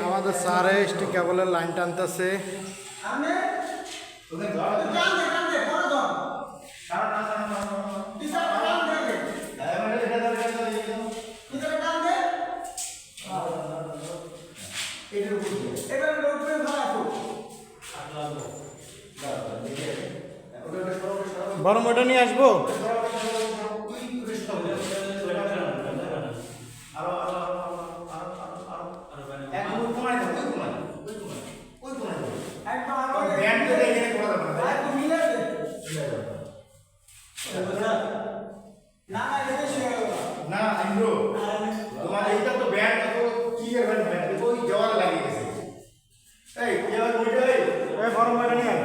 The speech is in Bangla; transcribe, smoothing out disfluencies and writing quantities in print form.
আমাদের স্যারে স্টিক কেবলের লাইন টানতেছে। বড় মোটা নিয়ে আসবো। বড় মোটা নিয়ে